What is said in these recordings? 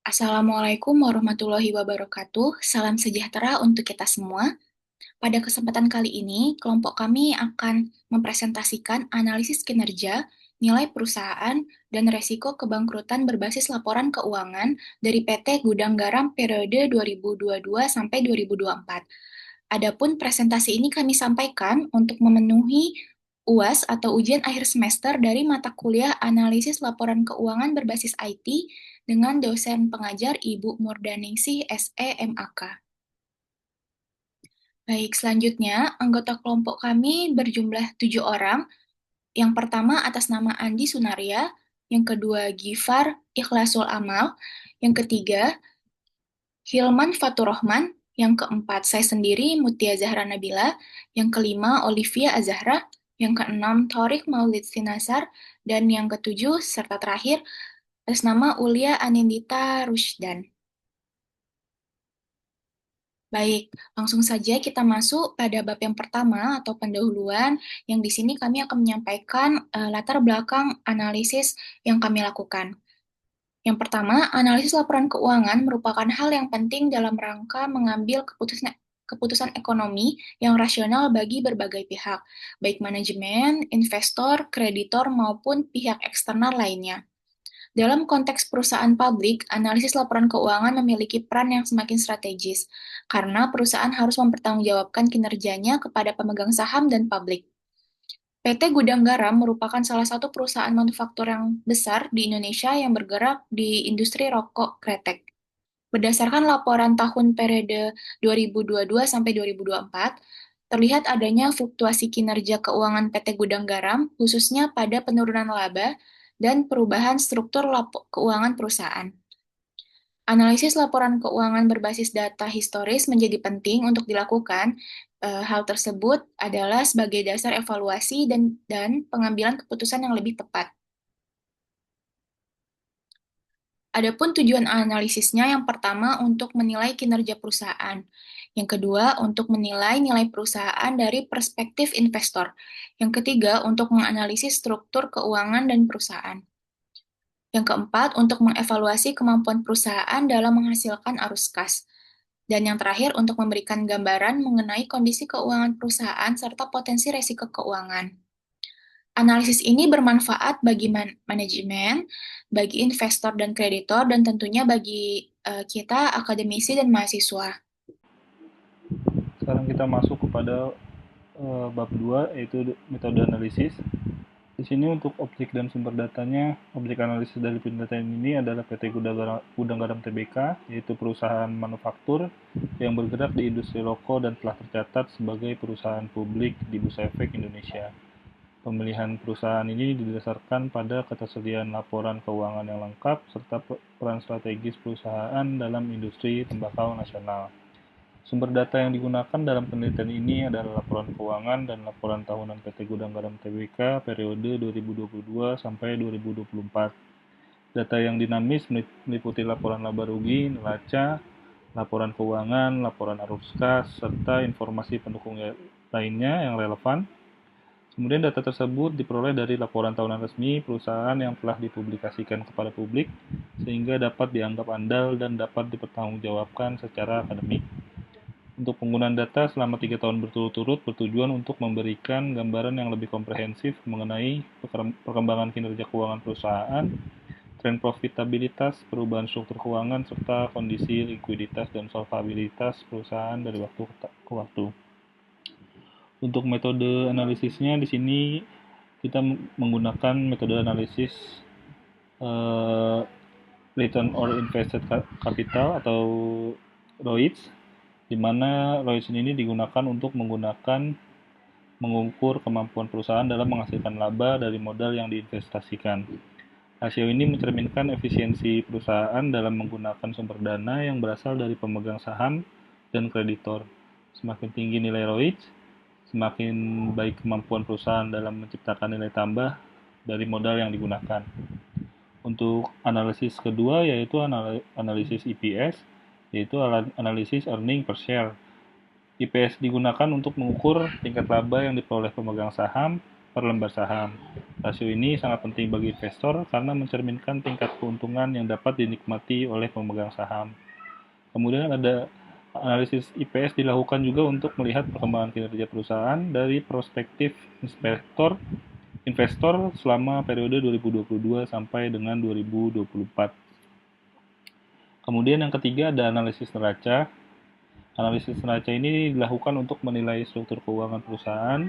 Assalamualaikum warahmatullahi wabarakatuh. Salam sejahtera untuk kita semua. Pada kesempatan kali ini, kelompok kami akan mempresentasikan analisis kinerja, nilai perusahaan, dan resiko kebangkrutan berbasis laporan keuangan dari PT Gudang Garam periode 2022 sampai 2024. Adapun presentasi ini kami sampaikan untuk memenuhi UAS atau ujian akhir semester dari mata kuliah Analisis Laporan Keuangan Berbasis IT dengan dosen pengajar Ibu Murdaningsih SE MAK. Baik, selanjutnya anggota kelompok kami berjumlah 7 orang. Yang pertama atas nama Andi Sunaria, yang kedua Gifar Ikhlasul Amal, yang ketiga Hilman Faturrahman, yang keempat saya sendiri Mutia Zahra Nabila, yang kelima Olivia Azahra, yang keenam Thorik Maulid Sinasar, dan yang ketujuh serta terakhir atas nama Ulia Anindita Rusdan. Baik, langsung saja kita masuk pada bab yang pertama atau pendahuluan, yang di sini kami akan menyampaikan latar belakang analisis yang kami lakukan. Yang pertama, analisis laporan keuangan merupakan hal yang penting dalam rangka mengambil keputusan ekonomi yang rasional bagi berbagai pihak, baik manajemen, investor, kreditor, maupun pihak eksternal lainnya. Dalam konteks perusahaan publik, analisis laporan keuangan memiliki peran yang semakin strategis, karena perusahaan harus mempertanggungjawabkan kinerjanya kepada pemegang saham dan publik. PT Gudang Garam merupakan salah satu perusahaan manufaktur yang besar di Indonesia yang bergerak di industri rokok kretek. Berdasarkan laporan tahun periode 2022 sampai 2024, terlihat adanya fluktuasi kinerja keuangan PT Gudang Garam, khususnya pada penurunan laba dan perubahan struktur keuangan perusahaan. Analisis laporan keuangan berbasis data historis menjadi penting untuk dilakukan. Hal tersebut adalah sebagai dasar evaluasi dan pengambilan keputusan yang lebih tepat. Adapun tujuan analisisnya yang pertama untuk menilai kinerja perusahaan, yang kedua untuk menilai nilai perusahaan dari perspektif investor, yang ketiga untuk menganalisis struktur keuangan dan perusahaan. Yang keempat, untuk mengevaluasi kemampuan perusahaan dalam menghasilkan arus kas. Dan yang terakhir, untuk memberikan gambaran mengenai kondisi keuangan perusahaan serta potensi risiko keuangan. Analisis ini bermanfaat bagi manajemen, bagi investor dan kreditor, dan tentunya bagi kita, akademisi dan mahasiswa. Sekarang kita masuk kepada bab 2, yaitu metode analisis. Di sini untuk objek dan sumber datanya, objek analisis dari penelitian ini adalah PT Gudang Garam Tbk, yaitu perusahaan manufaktur yang bergerak di industri rokok dan telah tercatat sebagai perusahaan publik di Bursa Efek Indonesia. Pemilihan perusahaan ini didasarkan pada ketersediaan laporan keuangan yang lengkap serta peran strategis perusahaan dalam industri tembakau nasional. Sumber data yang digunakan dalam penelitian ini adalah laporan keuangan dan laporan tahunan PT Gudang Garam Tbk periode 2022 sampai 2024. Data yang dinamis meliputi laporan laba rugi, neraca, laporan keuangan, laporan arus kas, serta informasi pendukung lainnya yang relevan. Kemudian data tersebut diperoleh dari laporan tahunan resmi perusahaan yang telah dipublikasikan kepada publik, sehingga dapat dianggap andal dan dapat dipertanggungjawabkan secara akademik. Untuk penggunaan data selama 3 tahun berturut-turut bertujuan untuk memberikan gambaran yang lebih komprehensif mengenai perkembangan kinerja keuangan perusahaan, tren profitabilitas, perubahan struktur keuangan, serta kondisi likuiditas dan solvabilitas perusahaan dari waktu ke waktu. Untuk metode analisisnya di sini kita menggunakan metode analisis Return on Invested Capital atau ROIC, di mana ROIC ini digunakan untuk mengukur kemampuan perusahaan dalam menghasilkan laba dari modal yang diinvestasikan. Rasio ini mencerminkan efisiensi perusahaan dalam menggunakan sumber dana yang berasal dari pemegang saham dan kreditor. Semakin tinggi nilai ROIC, semakin baik kemampuan perusahaan dalam menciptakan nilai tambah dari modal yang digunakan. Untuk analisis kedua yaitu analisis EPS, yaitu analisis earning per share. EPS digunakan untuk mengukur tingkat laba yang diperoleh pemegang saham per lembar saham. Rasio ini sangat penting bagi investor karena mencerminkan tingkat keuntungan yang dapat dinikmati oleh pemegang saham. Kemudian ada analisis IPS dilakukan juga untuk melihat perkembangan kinerja perusahaan dari perspektif investor selama periode 2022 sampai dengan 2024. Kemudian yang ketiga ada analisis neraca. Analisis neraca ini dilakukan untuk menilai struktur keuangan perusahaan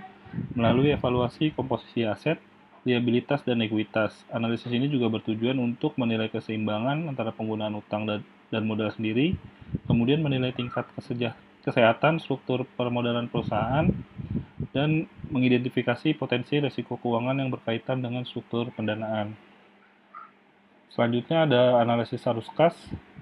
melalui evaluasi komposisi aset, liabilitas, dan ekuitas. Analisis ini juga bertujuan untuk menilai keseimbangan antara penggunaan utang dan modal sendiri, kemudian menilai tingkat kesehatan struktur permodalan perusahaan, dan mengidentifikasi potensi risiko keuangan yang berkaitan dengan struktur pendanaan. Selanjutnya ada analisis arus kas.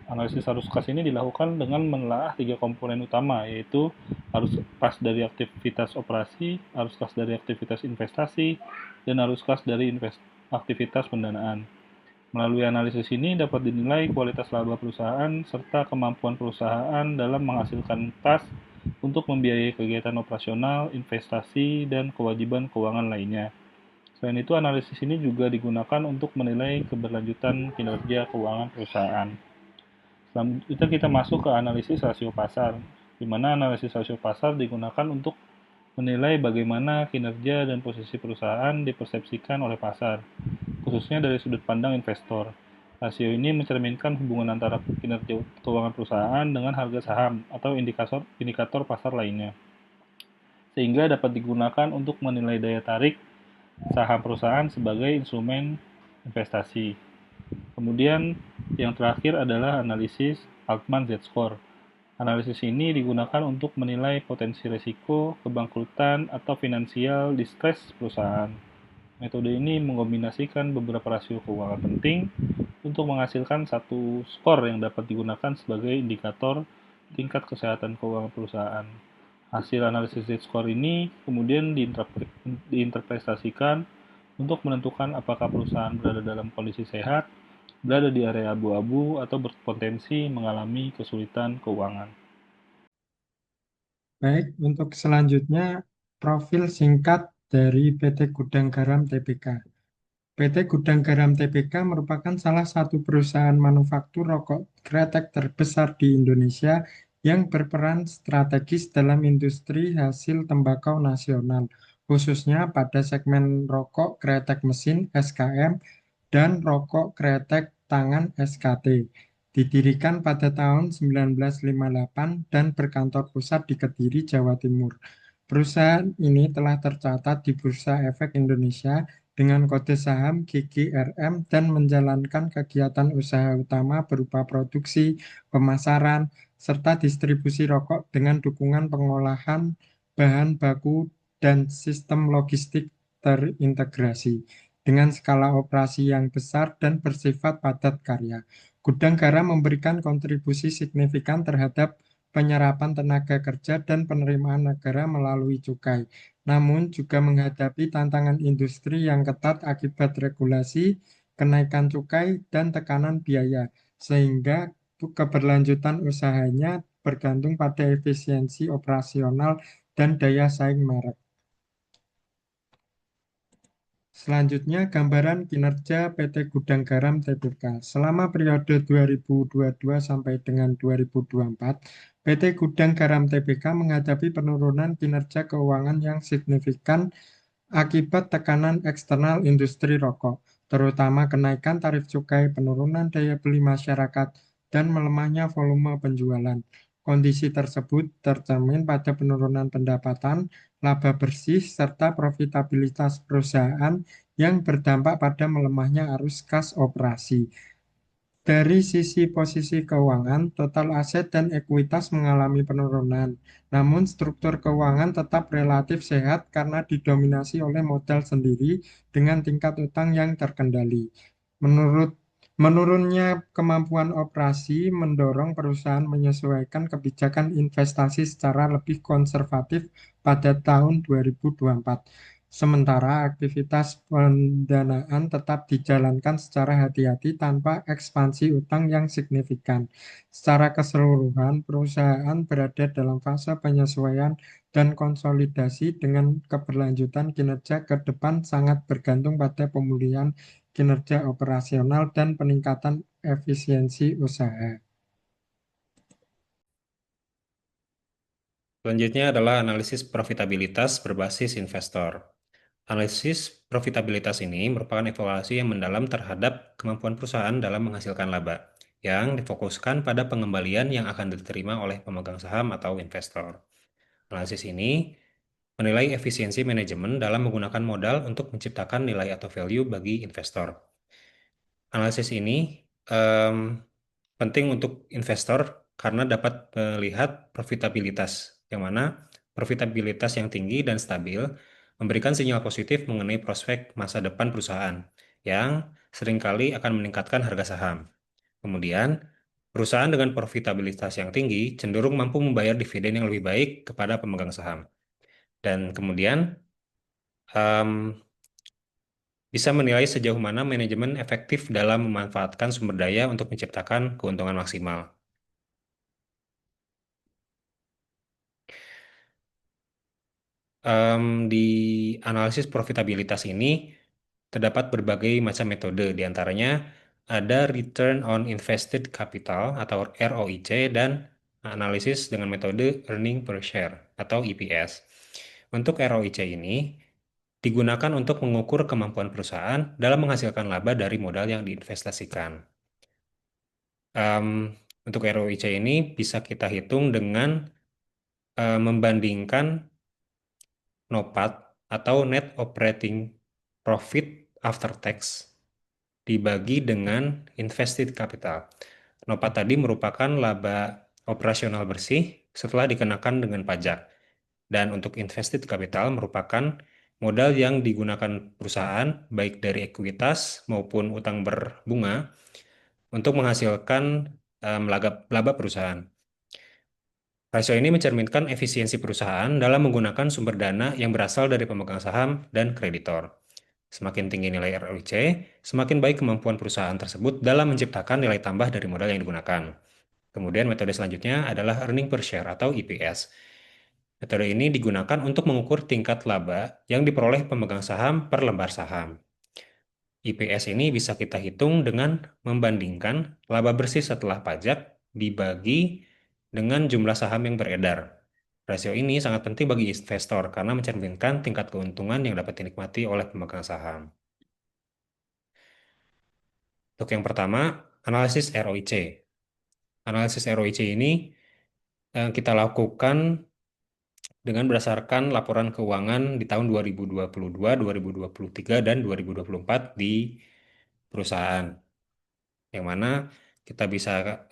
Analisis arus kas ini dilakukan dengan menelaah tiga komponen utama, yaitu arus kas dari aktivitas operasi, arus kas dari aktivitas investasi, dan arus kas dari aktivitas pendanaan. Melalui analisis ini dapat dinilai kualitas laba perusahaan serta kemampuan perusahaan dalam menghasilkan kas untuk membiayai kegiatan operasional, investasi, dan kewajiban keuangan lainnya. Selain itu, analisis ini juga digunakan untuk menilai keberlanjutan kinerja keuangan perusahaan. Selanjutnya kita masuk ke analisis rasio pasar, di mana analisis rasio pasar digunakan untuk menilai bagaimana kinerja dan posisi perusahaan dipersepsikan oleh pasar, khususnya dari sudut pandang investor. Rasio ini mencerminkan hubungan antara kinerja keuangan perusahaan dengan harga saham atau indikator pasar lainnya, sehingga dapat digunakan untuk menilai daya tarik saham perusahaan sebagai instrumen investasi. Kemudian yang terakhir adalah analisis Altman Z-Score. Analisis ini digunakan untuk menilai potensi risiko, kebangkrutan, atau finansial distress perusahaan. Metode ini mengombinasikan beberapa rasio keuangan penting untuk menghasilkan satu skor yang dapat digunakan sebagai indikator tingkat kesehatan keuangan perusahaan. Hasil analisis Z-score ini kemudian diinterpretasikan untuk menentukan apakah perusahaan berada dalam kondisi sehat, berada di area abu-abu, atau berpotensi mengalami kesulitan keuangan. Baik, untuk selanjutnya profil singkat dari PT Gudang Garam Tbk. PT Gudang Garam Tbk merupakan salah satu perusahaan manufaktur rokok kretek terbesar di Indonesia yang berperan strategis dalam industri hasil tembakau nasional, khususnya pada segmen rokok kretek mesin (SKM) dan rokok kretek tangan (SKT). Didirikan pada tahun 1958 dan berkantor pusat di Kediri, Jawa Timur. Perusahaan ini telah tercatat di Bursa Efek Indonesia dengan kode saham GGRM dan menjalankan kegiatan usaha utama berupa produksi, pemasaran, serta distribusi rokok dengan dukungan pengolahan bahan baku dan sistem logistik terintegrasi dengan skala operasi yang besar dan bersifat padat karya. Gudang Garam memberikan kontribusi signifikan terhadap penyerapan tenaga kerja dan penerimaan negara melalui cukai, namun juga menghadapi tantangan industri yang ketat akibat regulasi, kenaikan cukai, dan tekanan biaya, sehingga keberlanjutan usahanya bergantung pada efisiensi operasional dan daya saing merek. Selanjutnya, gambaran kinerja PT Gudang Garam Tbk. Selama periode 2022 sampai dengan 2024, PT Gudang Garam Tbk menghadapi penurunan kinerja keuangan yang signifikan akibat tekanan eksternal industri rokok, terutama kenaikan tarif cukai, penurunan daya beli masyarakat, dan melemahnya volume penjualan. Kondisi tersebut tercermin pada penurunan pendapatan, laba bersih, serta profitabilitas perusahaan yang berdampak pada melemahnya arus kas operasi. Dari sisi posisi keuangan, total aset dan ekuitas mengalami penurunan, namun struktur keuangan tetap relatif sehat karena didominasi oleh modal sendiri dengan tingkat utang yang terkendali. Menurunnya kemampuan operasi mendorong perusahaan menyesuaikan kebijakan investasi secara lebih konservatif pada tahun 2024. Sementara aktivitas pendanaan tetap dijalankan secara hati-hati tanpa ekspansi utang yang signifikan. Secara keseluruhan, perusahaan berada dalam fase penyesuaian dan konsolidasi dengan keberlanjutan kinerja ke depan sangat bergantung pada pemulihan kinerja operasional dan peningkatan efisiensi usaha. Selanjutnya adalah analisis profitabilitas berbasis investor. Analisis profitabilitas ini merupakan evaluasi yang mendalam terhadap kemampuan perusahaan dalam menghasilkan laba, yang difokuskan pada pengembalian yang akan diterima oleh pemegang saham atau investor. Analisis ini menilai efisiensi manajemen dalam menggunakan modal untuk menciptakan nilai atau value bagi investor. Analisis ini em, penting untuk investor karena dapat melihat profitabilitas, yang mana profitabilitas yang tinggi dan stabil memberikan sinyal positif mengenai prospek masa depan perusahaan yang seringkali akan meningkatkan harga saham. Kemudian, perusahaan dengan profitabilitas yang tinggi cenderung mampu membayar dividen yang lebih baik kepada pemegang saham. Dan kemudian, em, bisa menilai sejauh mana manajemen efektif dalam memanfaatkan sumber daya untuk menciptakan keuntungan maksimal. Di analisis profitabilitas ini terdapat berbagai macam metode, diantaranya ada Return on Invested Capital atau ROIC dan analisis dengan metode Earning per Share atau EPS. Untuk ROIC ini digunakan untuk mengukur kemampuan perusahaan dalam menghasilkan laba dari modal yang diinvestasikan. Em, untuk ROIC ini bisa kita hitung dengan membandingkan NOPAT atau Net Operating Profit After Tax dibagi dengan Invested Capital. NOPAT tadi merupakan laba operasional bersih setelah dikenakan dengan pajak. Dan untuk Invested Capital merupakan modal yang digunakan perusahaan baik dari ekuitas maupun utang berbunga untuk menghasilkan laba perusahaan. Rasio ini mencerminkan efisiensi perusahaan dalam menggunakan sumber dana yang berasal dari pemegang saham dan kreditor. Semakin tinggi nilai ROIC, semakin baik kemampuan perusahaan tersebut dalam menciptakan nilai tambah dari modal yang digunakan. Kemudian metode selanjutnya adalah earning per share atau EPS. Metode ini digunakan untuk mengukur tingkat laba yang diperoleh pemegang saham per lembar saham. IPS ini bisa kita hitung dengan membandingkan laba bersih setelah pajak dibagi dengan jumlah saham yang beredar. Rasio ini sangat penting bagi investor karena mencerminkan tingkat keuntungan yang dapat dinikmati oleh pemegang saham. Untuk yang pertama, analisis ROIC. Analisis ROIC ini kita lakukan dengan berdasarkan laporan keuangan di tahun 2022, 2023, dan 2024 di perusahaan. Yang mana kita bisa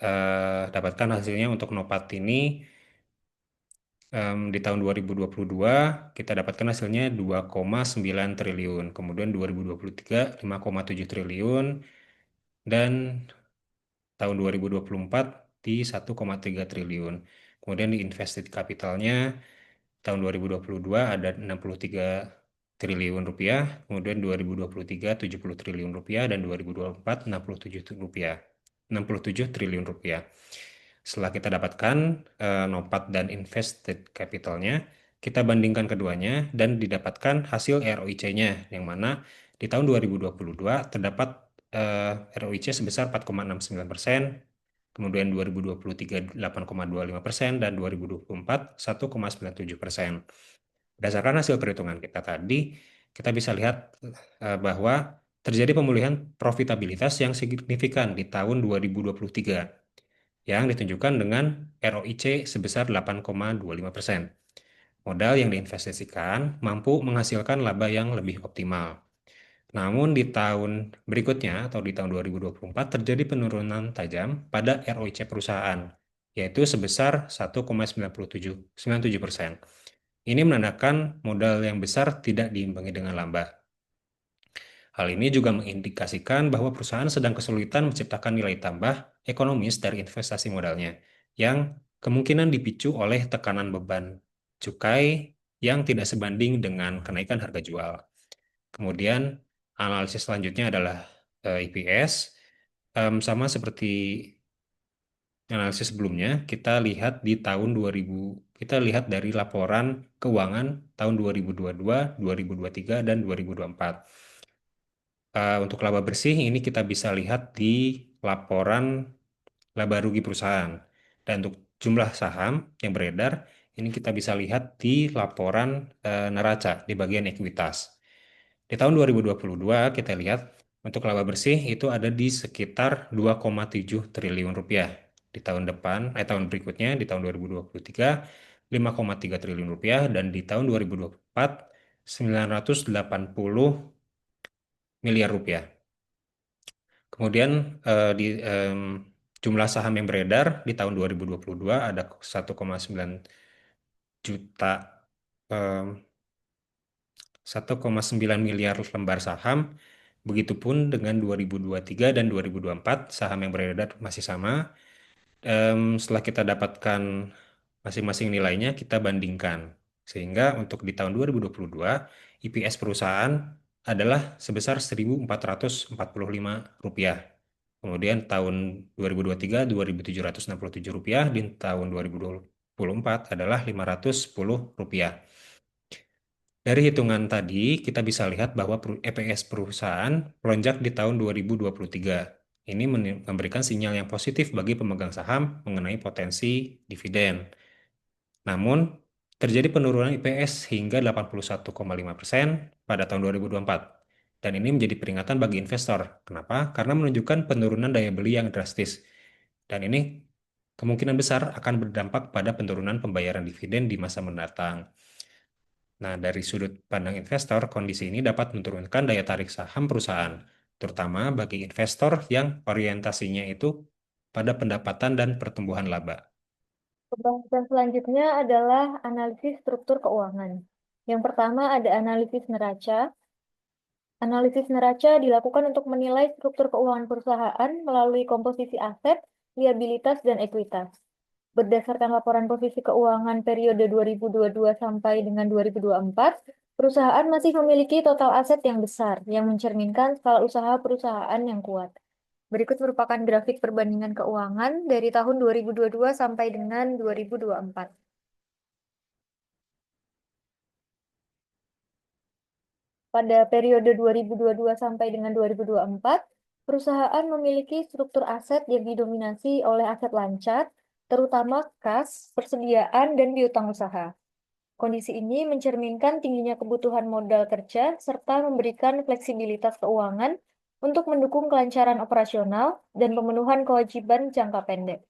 dapatkan hasilnya untuk NOPAT ini di tahun 2022 kita dapatkan hasilnya 2,9 triliun, kemudian 2023 5,7 triliun, dan tahun 2024 di 1,3 triliun. Kemudian di invested capitalnya tahun 2022 ada 63 triliun rupiah, kemudian 2023 70 triliun rupiah, dan 2024 67 triliun rupiah. Setelah kita dapatkan NOPAT dan invested capitalnya, kita bandingkan keduanya dan didapatkan hasil ROIC-nya, yang mana di tahun 2022 terdapat ROIC sebesar 4,69%, kemudian 2023 8,25%, dan 2024 1,97%. Berdasarkan hasil perhitungan kita tadi, kita bisa lihat bahwa terjadi pemulihan profitabilitas yang signifikan di tahun 2023 yang ditunjukkan dengan ROIC sebesar 8,25%. Modal yang diinvestasikan mampu menghasilkan laba yang lebih optimal. Namun di tahun berikutnya atau di tahun 2024 terjadi penurunan tajam pada ROIC perusahaan, yaitu sebesar 1,97%. Ini menandakan modal yang besar tidak diimbangi dengan laba. Hal ini juga mengindikasikan bahwa perusahaan sedang kesulitan menciptakan nilai tambah ekonomis dari investasi modalnya, yang kemungkinan dipicu oleh tekanan beban cukai yang tidak sebanding dengan kenaikan harga jual. Kemudian analisis selanjutnya adalah EPS. Sama seperti analisis sebelumnya, kita lihat di tahun 2000, kita lihat dari laporan keuangan tahun 2022, 2023, dan 2024. Untuk laba bersih ini kita bisa lihat di laporan laba rugi perusahaan. Dan untuk jumlah saham yang beredar, ini kita bisa lihat di laporan neraca di bagian ekuitas. Di tahun 2022 kita lihat untuk laba bersih itu ada di sekitar 2,7 triliun rupiah. Di tahun depan, tahun berikutnya di tahun 2023 5,3 triliun rupiah, dan di tahun 2024 980 miliar rupiah. Kemudian di jumlah saham yang beredar di tahun 2022 ada 1,9 juta 1,9 miliar lembar saham. Begitupun dengan 2023 dan 2024 saham yang beredar masih sama. Setelah kita dapatkan masing-masing nilainya, kita bandingkan. Sehingga untuk di tahun 2022 EPS perusahaan adalah sebesar Rp1.445. Kemudian tahun 2023 Rp2.767, di tahun 2024 adalah Rp510. Dari hitungan tadi, kita bisa lihat bahwa EPS perusahaan melonjak di tahun 2023. Ini memberikan sinyal yang positif bagi pemegang saham mengenai potensi dividen. Namun, terjadi penurunan IPS hingga 81,5% pada tahun 2024. Dan ini menjadi peringatan bagi investor. Kenapa? Karena menunjukkan penurunan daya beli yang drastis. Dan ini kemungkinan besar akan berdampak pada penurunan pembayaran dividen di masa mendatang. Nah, dari sudut pandang investor, kondisi ini dapat menurunkan daya tarik saham perusahaan, terutama bagi investor yang orientasinya itu pada pendapatan dan pertumbuhan laba. Pembahasan selanjutnya adalah analisis struktur keuangan. Yang pertama ada analisis neraca. Analisis neraca dilakukan untuk menilai struktur keuangan perusahaan melalui komposisi aset, liabilitas, dan ekuitas. Berdasarkan laporan posisi keuangan periode 2022 sampai dengan 2024, perusahaan masih memiliki total aset yang besar, yang mencerminkan skala usaha perusahaan yang kuat. Berikut merupakan grafik perbandingan keuangan dari tahun 2022 sampai dengan 2024. Pada periode 2022 sampai dengan 2024, perusahaan memiliki struktur aset yang didominasi oleh aset lancar, terutama kas, persediaan, dan piutang usaha. Kondisi ini mencerminkan tingginya kebutuhan modal kerja serta memberikan fleksibilitas keuangan untuk mendukung kelancaran operasional dan pemenuhan kewajiban jangka pendek.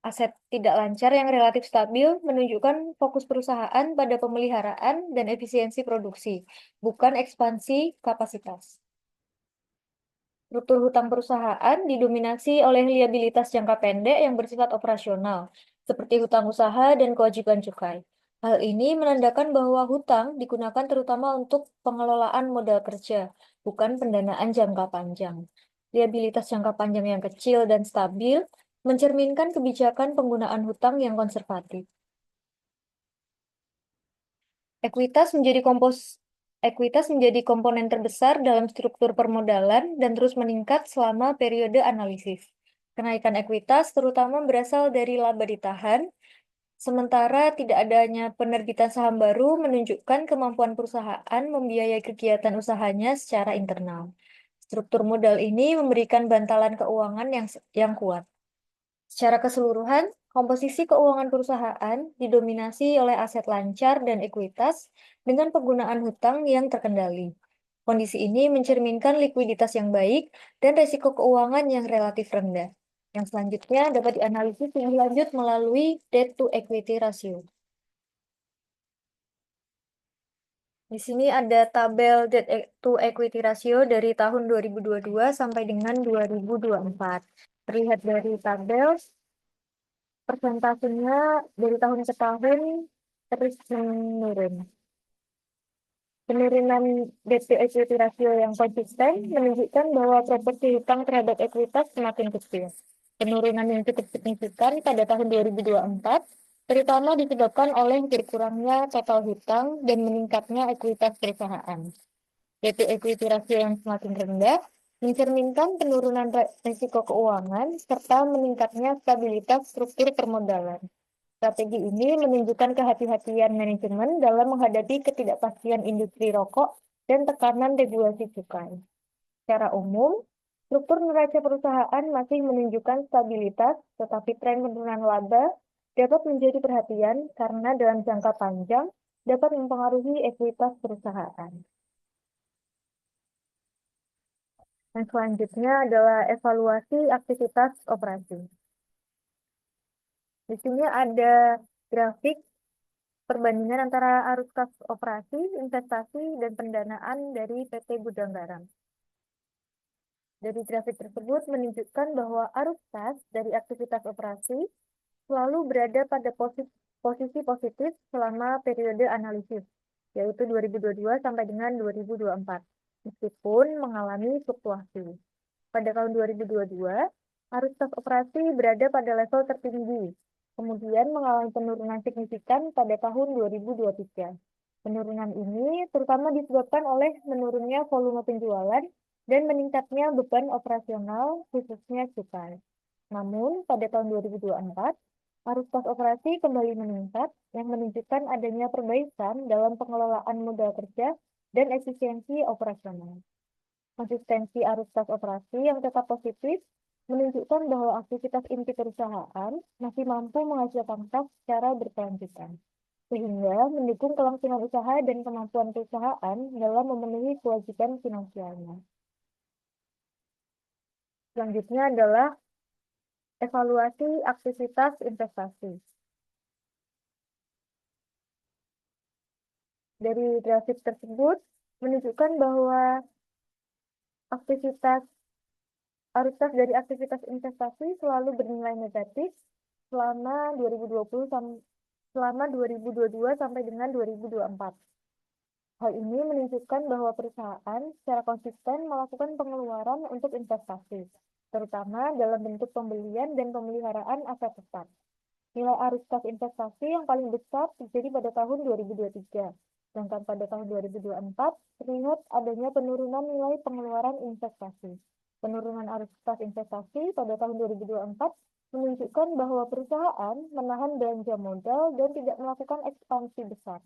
Aset tidak lancar yang relatif stabil menunjukkan fokus perusahaan pada pemeliharaan dan efisiensi produksi, bukan ekspansi kapasitas. Struktur hutang perusahaan didominasi oleh liabilitas jangka pendek yang bersifat operasional, seperti hutang usaha dan kewajiban cukai. Hal ini menandakan bahwa hutang digunakan terutama untuk pengelolaan modal kerja, bukan pendanaan jangka panjang. Liabilitas jangka panjang yang kecil dan stabil mencerminkan kebijakan penggunaan hutang yang konservatif. Ekuitas menjadi komponen terbesar dalam struktur permodalan dan terus meningkat selama periode analisis. Kenaikan ekuitas terutama berasal dari laba ditahan, sementara tidak adanya penerbitan saham baru menunjukkan kemampuan perusahaan membiayai kegiatan usahanya secara internal. Struktur modal ini memberikan bantalan keuangan yang kuat. Secara keseluruhan, komposisi keuangan perusahaan didominasi oleh aset lancar dan ekuitas dengan penggunaan hutang yang terkendali. Kondisi ini mencerminkan likuiditas yang baik dan risiko keuangan yang relatif rendah. Yang selanjutnya dapat dianalisis lebih lanjut melalui debt to equity ratio. Di sini ada tabel debt to equity ratio dari tahun 2022 sampai dengan 2024. Terlihat dari tabel, persentasenya dari tahun ke tahun terus menurun. Penurunan debt to equity ratio yang konsisten menunjukkan bahwa proporsi hutang terhadap ekuitas semakin kecil. Penurunan yang cukup signifikan pada tahun 2024 terutama disebabkan oleh berkurangnya total hutang dan meningkatnya ekuitas perusahaan. Debt to equity ratio yang semakin rendah mencerminkan penurunan risiko keuangan serta meningkatnya stabilitas struktur permodalan. Strategi ini menunjukkan kehati-hatian manajemen dalam menghadapi ketidakpastian industri rokok dan tekanan regulasi cukai. Secara umum, struktur neraca perusahaan masih menunjukkan stabilitas, tetapi tren penurunan laba dapat menjadi perhatian karena dalam jangka panjang dapat mempengaruhi ekuitas perusahaan. Dan selanjutnya adalah evaluasi aktivitas operasi. Di sini ada grafik perbandingan antara arus kas operasi, investasi, dan pendanaan dari PT Gudang Garam. Dari grafik tersebut menunjukkan bahwa arus kas dari aktivitas operasi selalu berada pada posisi positif selama periode analisis, yaitu 2022 sampai dengan 2024, meskipun mengalami fluktuasi. Pada tahun 2022, arus kas operasi berada pada level tertinggi, kemudian mengalami penurunan signifikan pada tahun 2023. Penurunan ini terutama disebabkan oleh menurunnya volume penjualan dan meningkatnya beban operasional, khususnya cukai. Namun, pada tahun 2024, arus kas operasi kembali meningkat, yang menunjukkan adanya perbaikan dalam pengelolaan modal kerja dan efisiensi operasional. Konsistensi arus kas operasi yang tetap positif menunjukkan bahwa aktivitas inti perusahaan masih mampu menghasilkan kas secara berkelanjutan, sehingga mendukung kelangsungan usaha dan kemampuan perusahaan dalam memenuhi kewajiban finansialnya. Selanjutnya adalah evaluasi aktivitas investasi. Dari grafik tersebut menunjukkan bahwa arus kas dari aktivitas investasi selalu bernilai negatif selama 2022 sampai dengan 2024. Hal ini menunjukkan bahwa perusahaan secara konsisten melakukan pengeluaran untuk investasi, terutama dalam bentuk pembelian dan pemeliharaan aset tetap. Nilai arus kas investasi yang paling besar terjadi pada tahun 2023, sedangkan pada tahun 2024 terlihat adanya penurunan nilai pengeluaran investasi. Penurunan arus kas investasi pada tahun 2024 menunjukkan bahwa perusahaan menahan belanja modal dan tidak melakukan ekspansi besar.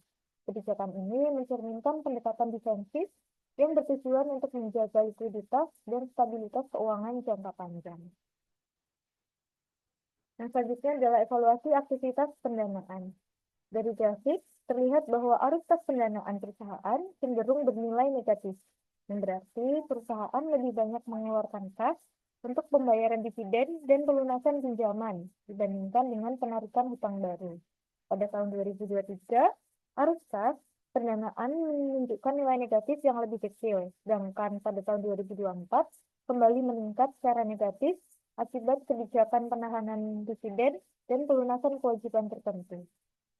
Kebijakan ini mencerminkan pendekatan defensif yang bertujuan untuk menjaga likuiditas dan stabilitas keuangan jangka panjang. Yang selanjutnya adalah evaluasi aktivitas pendanaan. Dari grafik, terlihat bahwa arus kas pendanaan perusahaan cenderung bernilai negatif, yang berarti perusahaan lebih banyak mengeluarkan kas untuk pembayaran dividen dan pelunasan pinjaman dibandingkan dengan penarikan hutang baru. Pada tahun 2023, arus kas pendanaan menunjukkan nilai negatif yang lebih kecil, sedangkan pada tahun 2024 kembali meningkat secara negatif akibat kebijakan penahanan dividen dan pelunasan kewajiban tertentu.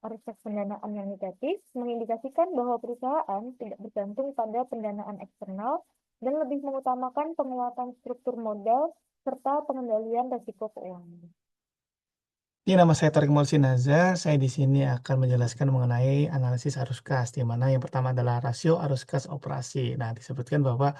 Arus kas pendanaan yang negatif mengindikasikan bahwa perusahaan tidak bergantung pada pendanaan eksternal dan lebih mengutamakan penguatan struktur modal serta pengendalian risiko keuangan. Ini nama saya Tarik Maulid Nazar. Saya di sini akan menjelaskan mengenai analisis arus kas, di mana yang pertama adalah rasio arus kas operasi. Nah, disebutkan bahwa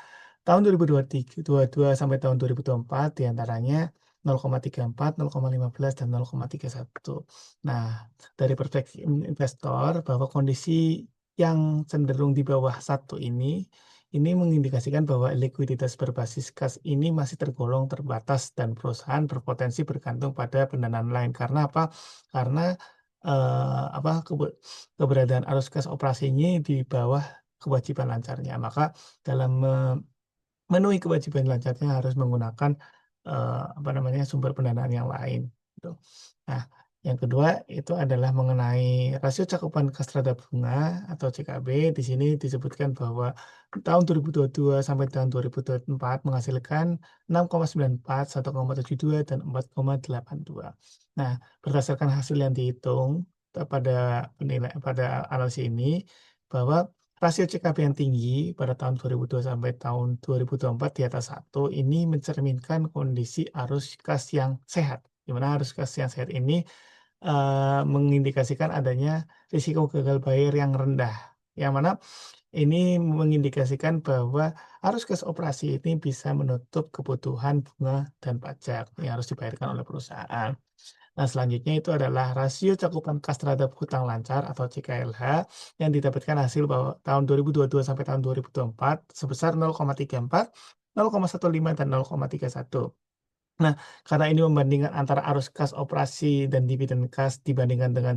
tahun 2022 sampai tahun 2024 diantaranya 0,34, 0,15, dan 0,31. Nah, dari perspektif investor bahwa kondisi yang cenderung di bawah 1 ini mengindikasikan bahwa likuiditas berbasis kas ini masih tergolong terbatas dan perusahaan berpotensi bergantung pada pendanaan lain. Karena apa? Karena keberadaan arus kas operasi ini di bawah kewajiban lancarnya. Maka dalam memenuhi kewajiban lancarnya harus menggunakan sumber pendanaan yang lain. Gitu. Nah, yang kedua itu adalah mengenai rasio cakupan kas terhadap bunga atau CKB. Di sini disebutkan bahwa tahun 2022 sampai tahun 2024 menghasilkan 6,94, 1,72, dan 4,82. Nah, berdasarkan hasil yang dihitung pada analisis ini, bahwa rasio CKB yang tinggi pada tahun 2002 sampai tahun 2024 di atas 1 ini mencerminkan kondisi arus kas yang sehat. Di mana arus kas yang sehat ini mengindikasikan adanya risiko gagal bayar yang rendah. Yang mana ini mengindikasikan bahwa arus kas operasi ini bisa menutup kebutuhan bunga dan pajak yang harus dibayarkan oleh perusahaan. Nah, selanjutnya itu adalah rasio cakupan kas terhadap hutang lancar atau CKLH yang didapatkan hasil bahwa tahun 2022 sampai tahun 2024 sebesar 0,34, 0,15, dan 0,31. Nah, karena ini membandingkan antara arus kas operasi dan dividen kas dibandingkan dengan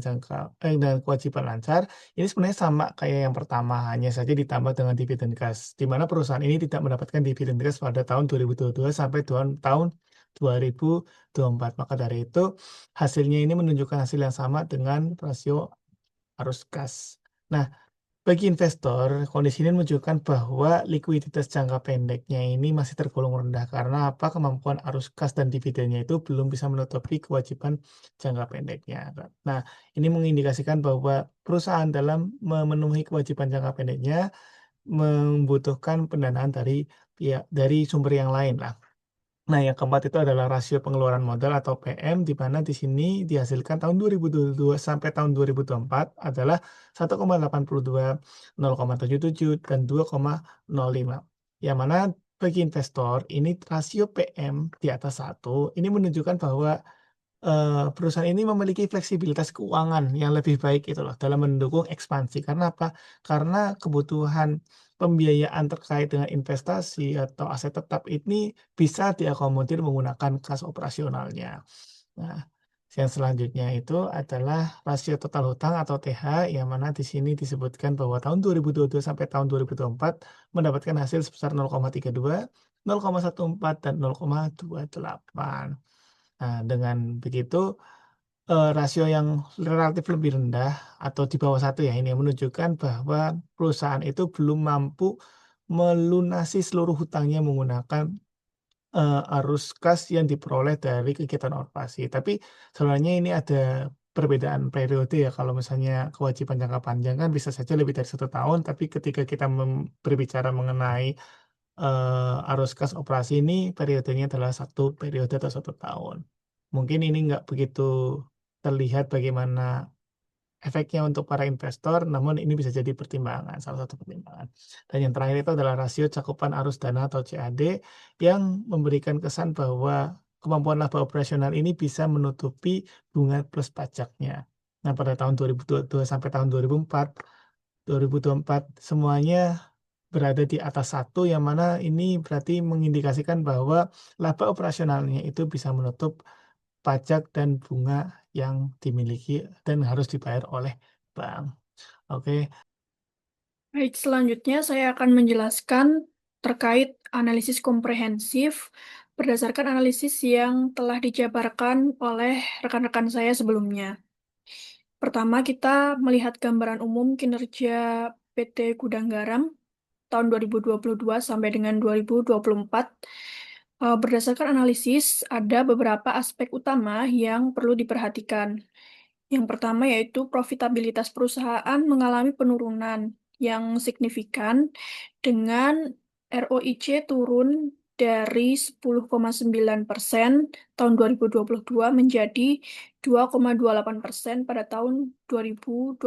kewajiban lancar, ini sebenarnya sama kayak yang pertama, hanya saja ditambah dengan dividen kas, di mana perusahaan ini tidak mendapatkan dividen kas pada tahun 2022 sampai tahun 2024. Maka dari itu, hasilnya ini menunjukkan hasil yang sama dengan rasio arus kas. Nah, bagi investor, kondisi ini menunjukkan bahwa likuiditas jangka pendeknya ini masih tergolong rendah karena apa? Kemampuan arus kas dan dividennya itu belum bisa menutupi kewajiban jangka pendeknya. Nah, ini mengindikasikan bahwa perusahaan dalam memenuhi kewajiban jangka pendeknya membutuhkan pendanaan dari sumber yang lain lah. Nah, yang keempat itu adalah rasio pengeluaran modal atau PM, di mana di sini dihasilkan tahun 2022 sampai tahun 2024 adalah 1,82, 0,77, dan 2,05. Yang mana bagi investor, ini rasio PM di atas 1, ini menunjukkan bahwa perusahaan ini memiliki fleksibilitas keuangan yang lebih baik itu loh, dalam mendukung ekspansi. Karena apa? Karena kebutuhan pembiayaan terkait dengan investasi atau aset tetap ini bisa diakomodir menggunakan kas operasionalnya. Nah, yang selanjutnya itu adalah rasio total hutang atau TH, yang mana di sini disebutkan bahwa tahun 2022 sampai tahun 2024 mendapatkan hasil sebesar 0,32, 0,14, dan 0,28. Nah, dengan begitu, rasio yang relatif lebih rendah atau di bawah 1 ya, ini menunjukkan bahwa perusahaan itu belum mampu melunasi seluruh hutangnya menggunakan, arus kas yang diperoleh dari kegiatan operasi. Tapi sebenarnya ini ada perbedaan periode ya, kalau misalnya kewajiban jangka panjang kan bisa saja lebih dari 1 tahun, tapi ketika kita berbicara mengenai, arus kas operasi ini periodenya adalah 1 periode atau 1 tahun. Mungkin ini nggak begitu terlihat bagaimana efeknya untuk para investor, namun ini bisa jadi pertimbangan, salah satu pertimbangan. Dan yang terakhir itu adalah rasio cakupan arus dana atau CAD yang memberikan kesan bahwa kemampuan laba operasional ini bisa menutupi bunga plus pajaknya. Nah, pada tahun 2022 sampai tahun 2024 semuanya berada di atas 1, yang mana ini berarti mengindikasikan bahwa laba operasionalnya itu bisa menutup pajak dan bunga yang dimiliki dan harus dibayar oleh bank. Oke. Baik, selanjutnya saya akan menjelaskan terkait analisis komprehensif berdasarkan analisis yang telah dijabarkan oleh rekan-rekan saya sebelumnya. Pertama, kita melihat gambaran umum kinerja PT Gudang Garam tahun 2022 sampai dengan 2024. Berdasarkan analisis, ada beberapa aspek utama yang perlu diperhatikan. Yang pertama yaitu profitabilitas perusahaan mengalami penurunan yang signifikan dengan ROIC turun dari 10,9% tahun 2022 menjadi 2,28% pada tahun 2024,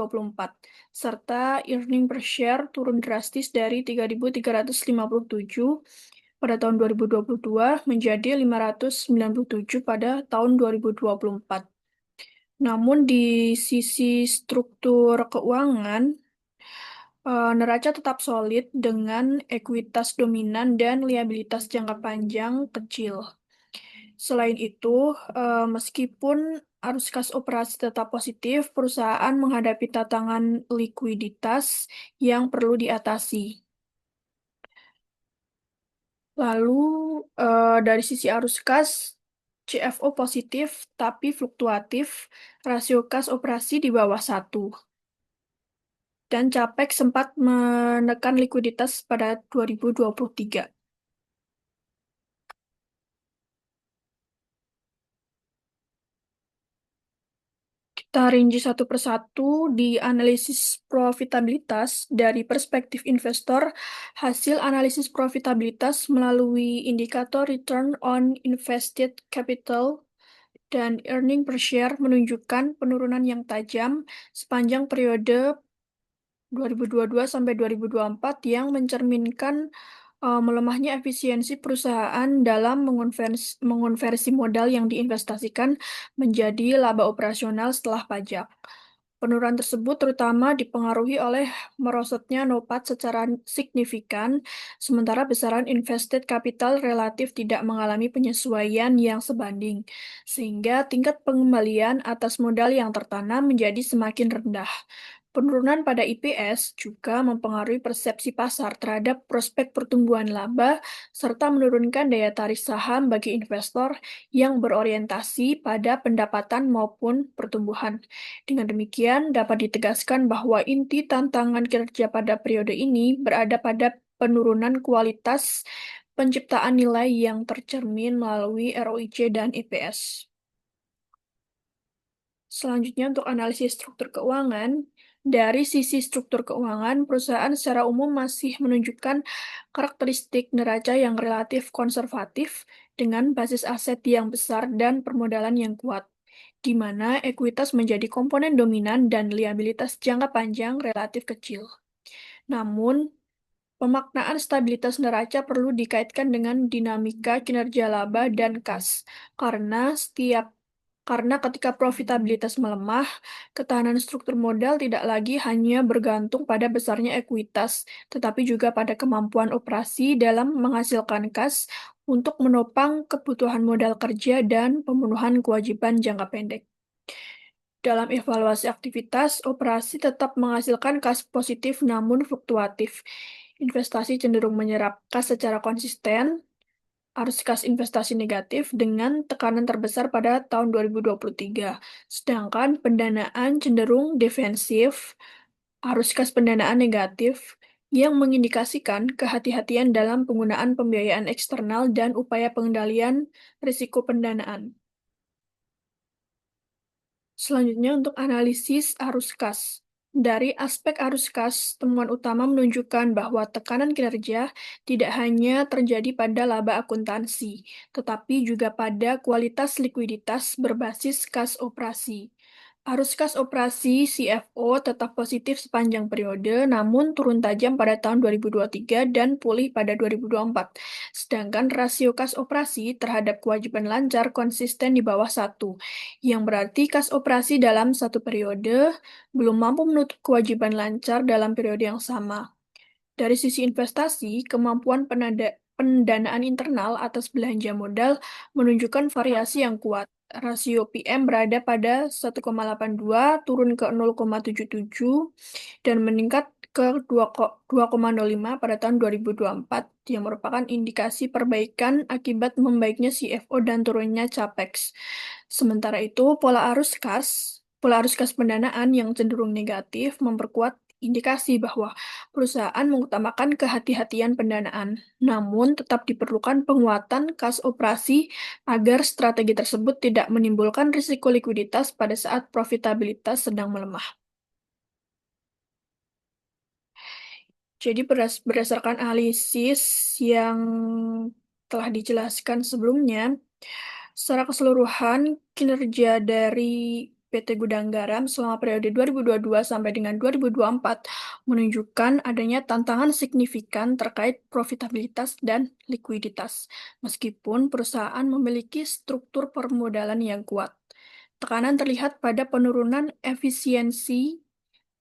serta earning per share turun drastis dari 3.357 pada tahun 2022 menjadi 597 pada tahun 2024. Namun di sisi struktur keuangan, neraca tetap solid dengan ekuitas dominan dan liabilitas jangka panjang kecil. Selain itu, meskipun arus kas operasi tetap positif, perusahaan menghadapi tantangan likuiditas yang perlu diatasi. Lalu, dari sisi arus kas, CFO positif tapi fluktuatif, rasio kas operasi di bawah 1. Dan Capex sempat menekan likuiditas pada 2023. Kita rinci satu persatu di analisis profitabilitas dari perspektif investor. Hasil analisis profitabilitas melalui indikator return on invested capital dan earning per share menunjukkan penurunan yang tajam sepanjang periode 2022 sampai 2024 yang mencerminkan melemahnya efisiensi perusahaan dalam mengonversi modal yang diinvestasikan menjadi laba operasional setelah pajak. Penurunan tersebut terutama dipengaruhi oleh merosotnya NOPAT secara signifikan, sementara besaran invested capital relatif tidak mengalami penyesuaian yang sebanding, sehingga tingkat pengembalian atas modal yang tertanam menjadi semakin rendah. Penurunan pada IPS juga mempengaruhi persepsi pasar terhadap prospek pertumbuhan laba, serta menurunkan daya tarik saham bagi investor yang berorientasi pada pendapatan maupun pertumbuhan. Dengan demikian, dapat ditegaskan bahwa inti tantangan kinerja pada periode ini berada pada penurunan kualitas penciptaan nilai yang tercermin melalui ROIC dan EPS. Selanjutnya untuk analisis struktur keuangan. Dari sisi struktur keuangan, perusahaan secara umum masih menunjukkan karakteristik neraca yang relatif konservatif dengan basis aset yang besar dan permodalan yang kuat, di mana ekuitas menjadi komponen dominan dan liabilitas jangka panjang relatif kecil. Namun, pemaknaan stabilitas neraca perlu dikaitkan dengan dinamika kinerja laba dan kas, karena ketika profitabilitas melemah, ketahanan struktur modal tidak lagi hanya bergantung pada besarnya ekuitas, tetapi juga pada kemampuan operasi dalam menghasilkan kas untuk menopang kebutuhan modal kerja dan pemenuhan kewajiban jangka pendek. Dalam evaluasi aktivitas, operasi tetap menghasilkan kas positif namun fluktuatif. Investasi cenderung menyerap kas secara konsisten, arus kas investasi negatif dengan tekanan terbesar pada tahun 2023. Sedangkan pendanaan cenderung defensif, arus kas pendanaan negatif, yang mengindikasikan kehati-hatian dalam penggunaan pembiayaan eksternal dan upaya pengendalian risiko pendanaan. Selanjutnya untuk analisis arus kas. Dari aspek arus kas, temuan utama menunjukkan bahwa tekanan kinerja tidak hanya terjadi pada laba akuntansi, tetapi juga pada kualitas likuiditas berbasis kas operasi. Arus kas operasi CFO tetap positif sepanjang periode, namun turun tajam pada tahun 2023 dan pulih pada 2024. Sedangkan rasio kas operasi terhadap kewajiban lancar konsisten di bawah 1, yang berarti kas operasi dalam satu periode belum mampu menutup kewajiban lancar dalam periode yang sama. Dari sisi investasi, kemampuan pendanaan internal atas belanja modal menunjukkan variasi yang kuat. Rasio PM berada pada 1,82, turun ke 0,77, dan meningkat ke 2,05 pada tahun 2024, yang merupakan indikasi perbaikan akibat membaiknya CFO dan turunnya CAPEX. Sementara itu, pola arus kas pendanaan yang cenderung negatif memperkuat indikasi bahwa perusahaan mengutamakan kehati-hatian pendanaan, namun tetap diperlukan penguatan kas operasi agar strategi tersebut tidak menimbulkan risiko likuiditas pada saat profitabilitas sedang melemah. Jadi berdasarkan analisis yang telah dijelaskan sebelumnya, secara keseluruhan kinerja dari PT Gudang Garam selama periode 2022 sampai dengan 2024 menunjukkan adanya tantangan signifikan terkait profitabilitas dan likuiditas, meskipun perusahaan memiliki struktur permodalan yang kuat. Tekanan terlihat pada penurunan efisiensi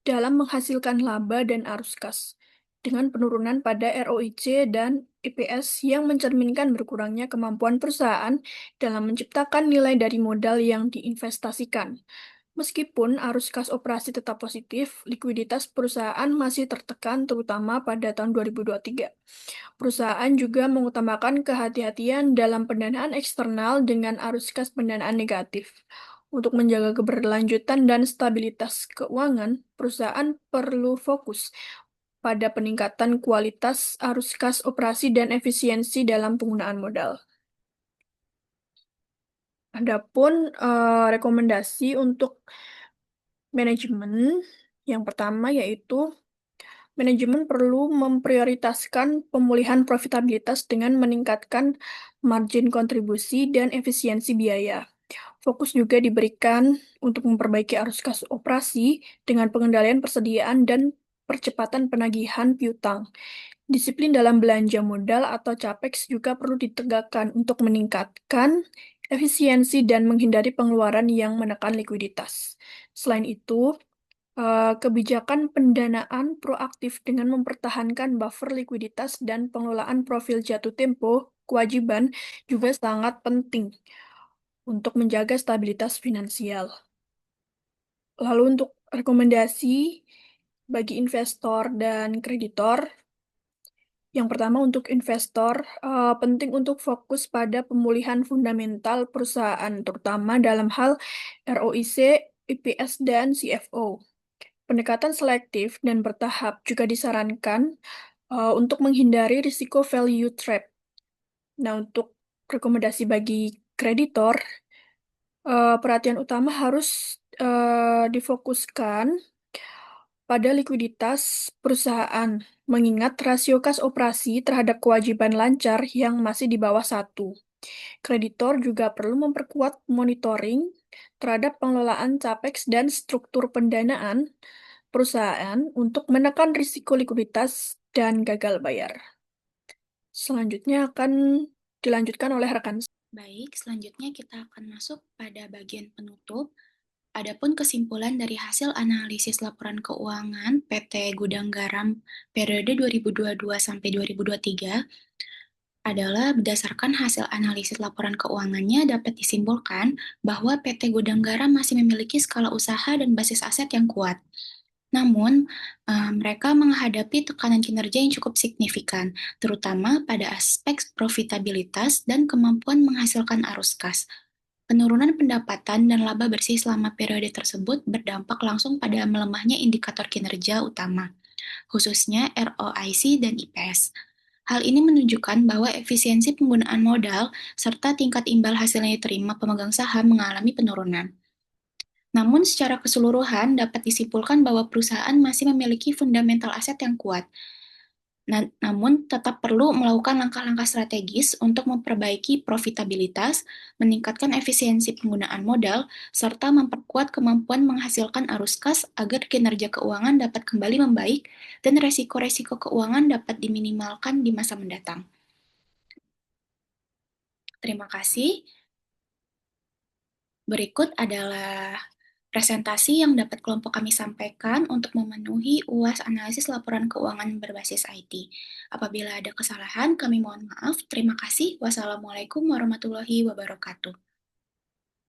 dalam menghasilkan laba dan arus kas, dengan penurunan pada ROIC dan EPS yang mencerminkan berkurangnya kemampuan perusahaan dalam menciptakan nilai dari modal yang diinvestasikan. Meskipun arus kas operasi tetap positif, likuiditas perusahaan masih tertekan terutama pada tahun 2023. Perusahaan juga mengutamakan kehati-hatian dalam pendanaan eksternal dengan arus kas pendanaan negatif. Untuk menjaga keberlanjutan dan stabilitas keuangan, perusahaan perlu fokus pada peningkatan kualitas arus kas operasi dan efisiensi dalam penggunaan modal. Adapun rekomendasi untuk manajemen, yang pertama yaitu manajemen perlu memprioritaskan pemulihan profitabilitas dengan meningkatkan margin kontribusi dan efisiensi biaya. Fokus juga diberikan untuk memperbaiki arus kas operasi dengan pengendalian persediaan dan percepatan penagihan piutang. Disiplin dalam belanja modal atau CAPEX juga perlu ditegakkan untuk meningkatkan efisiensi dan menghindari pengeluaran yang menekan likuiditas. Selain itu, kebijakan pendanaan proaktif dengan mempertahankan buffer likuiditas dan pengelolaan profil jatuh tempo kewajiban juga sangat penting untuk menjaga stabilitas finansial. Lalu untuk rekomendasi bagi investor dan kreditor, yang pertama untuk investor, penting untuk fokus pada pemulihan fundamental perusahaan, terutama dalam hal ROIC, EPS, dan CFO. Pendekatan selektif dan bertahap juga disarankan untuk menghindari risiko value trap. Nah, untuk rekomendasi bagi kreditor, perhatian utama harus difokuskan pada likuiditas perusahaan, mengingat rasio kas operasi terhadap kewajiban lancar yang masih di bawah 1. Kreditor juga perlu memperkuat monitoring terhadap pengelolaan CAPEX dan struktur pendanaan perusahaan untuk menekan risiko likuiditas dan gagal bayar. Selanjutnya akan dilanjutkan oleh rekan. Baik, selanjutnya kita akan masuk pada bagian penutup. Adapun kesimpulan dari hasil analisis laporan keuangan PT Gudang Garam periode 2022 sampai 2023 adalah berdasarkan hasil analisis laporan keuangannya dapat disimpulkan bahwa PT Gudang Garam masih memiliki skala usaha dan basis aset yang kuat. Namun, mereka menghadapi tekanan kinerja yang cukup signifikan, terutama pada aspek profitabilitas dan kemampuan menghasilkan arus kas. Penurunan pendapatan dan laba bersih selama periode tersebut berdampak langsung pada melemahnya indikator kinerja utama, khususnya ROIC dan IPS. Hal ini menunjukkan bahwa efisiensi penggunaan modal serta tingkat imbal hasil yang diterima pemegang saham mengalami penurunan. Namun secara keseluruhan dapat disimpulkan bahwa perusahaan masih memiliki fundamental aset yang kuat. Namun tetap perlu melakukan langkah-langkah strategis untuk memperbaiki profitabilitas, meningkatkan efisiensi penggunaan modal, serta memperkuat kemampuan menghasilkan arus kas agar kinerja keuangan dapat kembali membaik dan resiko-resiko keuangan dapat diminimalkan di masa mendatang. Terima kasih. Berikut adalah presentasi yang dapat kelompok kami sampaikan untuk memenuhi UAS analisis laporan keuangan berbasis IT. Apabila ada kesalahan, kami mohon maaf. Terima kasih. Wassalamualaikum warahmatullahi wabarakatuh.